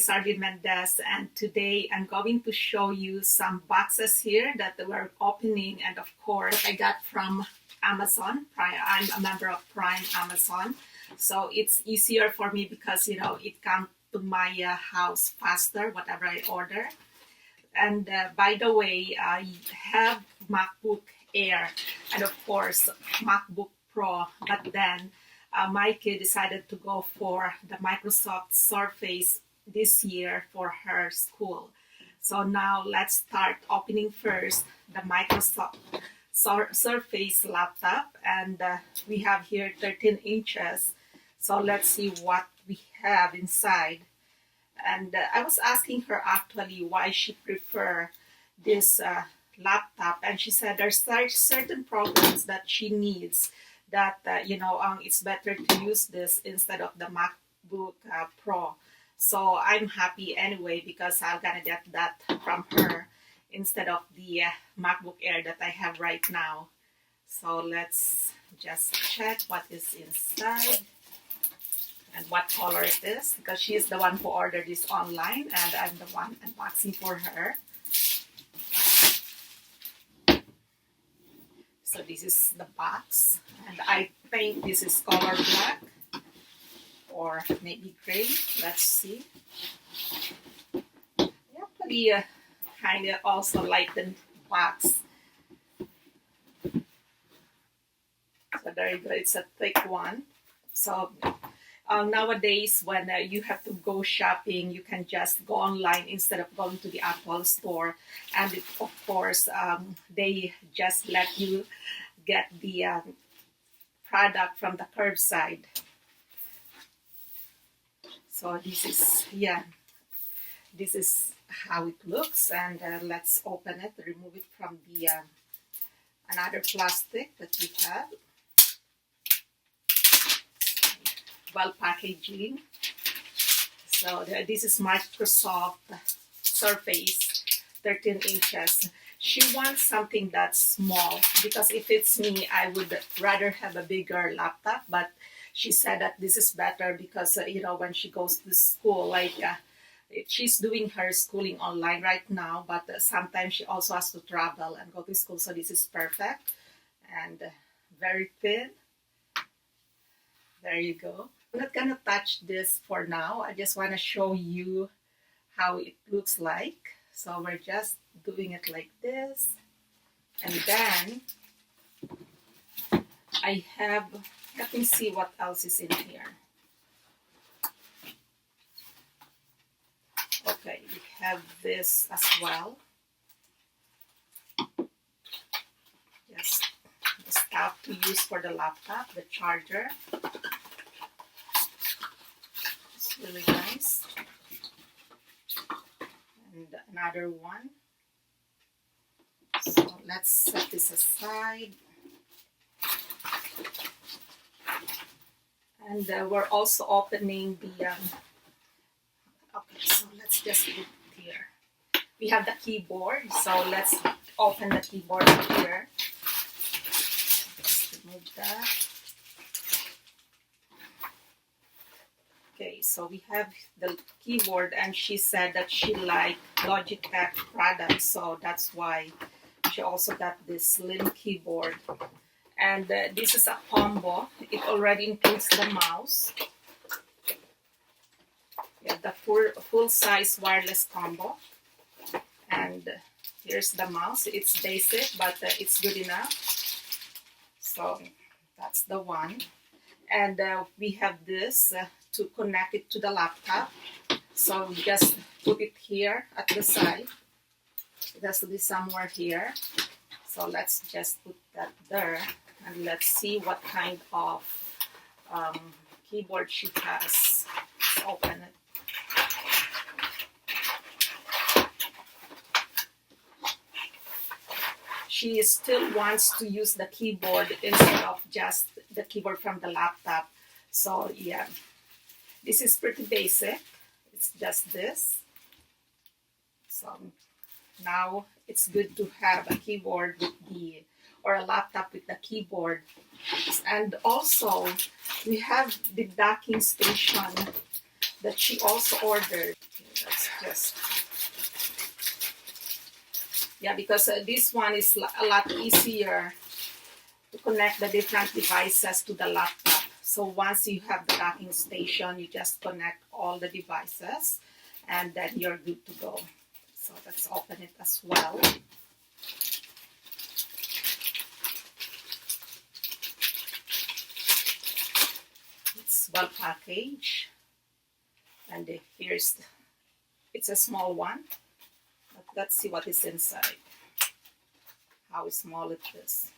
is Arlene Mendez, and today I'm going to show you some boxes here that we're opening, and of course I got from Amazon Prime. I'm a member of Prime Amazon, so it's easier for me because it comes to my house faster whatever I order. And by the way, I have MacBook Air and of course MacBook Pro, but then my kid decided to go for the Microsoft Surface this year for her school. So now let's start opening first the Microsoft Surface laptop, and we have here 13 inches. So let's see what we have inside. And I was asking her actually why she prefer this laptop, and she said there's certain programs that she needs that it's better to use this instead of the MacBook Pro. So I'm happy anyway because I'm gonna get that from her instead of the MacBook Air that I have right now. So let's just check what is inside and what color it is, because she's the one who ordered this online and I'm the one unboxing for her. So this is the box, and I think this is color black or maybe gray. Let's see. Actually, kind of also like the box. So there you go. It's a thick one. So nowadays, when you have to go shopping, you can just go online instead of going to the Apple store. And of course, they just let you get the product from the curbside. So this is how it looks. And let's open it, remove it from the another plastic that we have. Well, packaging. So this is Microsoft Surface 13 inches. She wants something that's small because if it's me, I would rather have a bigger laptop. But she said that this is better because when she goes to school, like she's doing her schooling online right now, but sometimes she also has to travel and go to school. So this is perfect and very thin. There you go. I'm not gonna touch this for now. I just want to show you how it looks like. So we're just doing it like this. And then I have, let me see what else is in here. Okay, we have this as well. Yes, the stuff to use for the laptop, the charger. Really nice. And another one. So let's set this aside. And we're also opening the okay, so let's just put it here. We have the keyboard, so let's open the keyboard here. Just remove that. Okay, so we have the keyboard, and she said that she liked Logitech products, so that's why she also got this slim keyboard. And this is a combo. It already includes the mouse. Yeah, the full size wireless combo. And here's the mouse. It's basic, but it's good enough. So that's the one. And we have this to connect it to the laptop. So we just put it here at the side. It has to be somewhere here. So let's just put that there. And let's see what kind of keyboard she has. Let's open it. She still wants to use the keyboard instead of just the keyboard from the laptop. So yeah, this is pretty basic. It's just this. So now it's good to have a keyboard with or a laptop with the keyboard. And also we have the docking station that she also ordered. Okay, let's just, yeah, because this one is a lot easier to connect the different devices to the laptop. So once you have the docking station, you just connect all the devices and then you're good to go. So let's open it as well. It's well packaged. And it's a small one. But let's see what is inside. How small it is.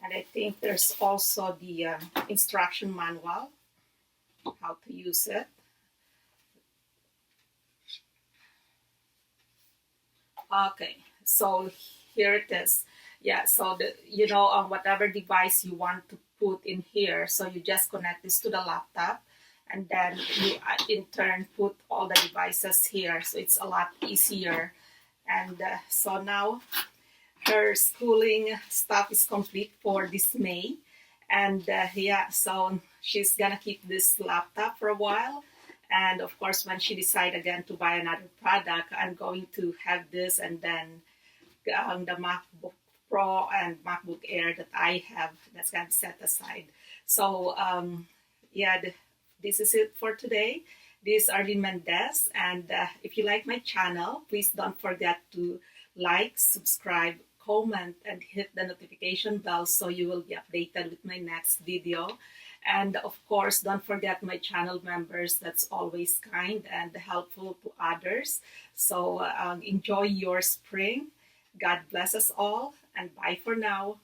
And I think there's also the instruction manual, how to use it. Okay, so here it is. Yeah, so on whatever device you want to put in here, so you just connect this to the laptop, and then you in turn put all the devices here, so it's a lot easier. And so now her schooling stuff is complete for this May. And yeah, so she's gonna keep this laptop for a while. And of course, when she decide again to buy another product, I'm going to have this and then the MacBook Pro and MacBook Air that I have, that's gonna be set aside. So yeah, this is it for today. This is Arlene Mendez, and if you like my channel, please don't forget to like, subscribe, comment, and hit the notification bell so you will be updated with my next video. And of course, don't forget my channel members. That's always kind and helpful to others. So enjoy your spring. God bless us all, and bye for now.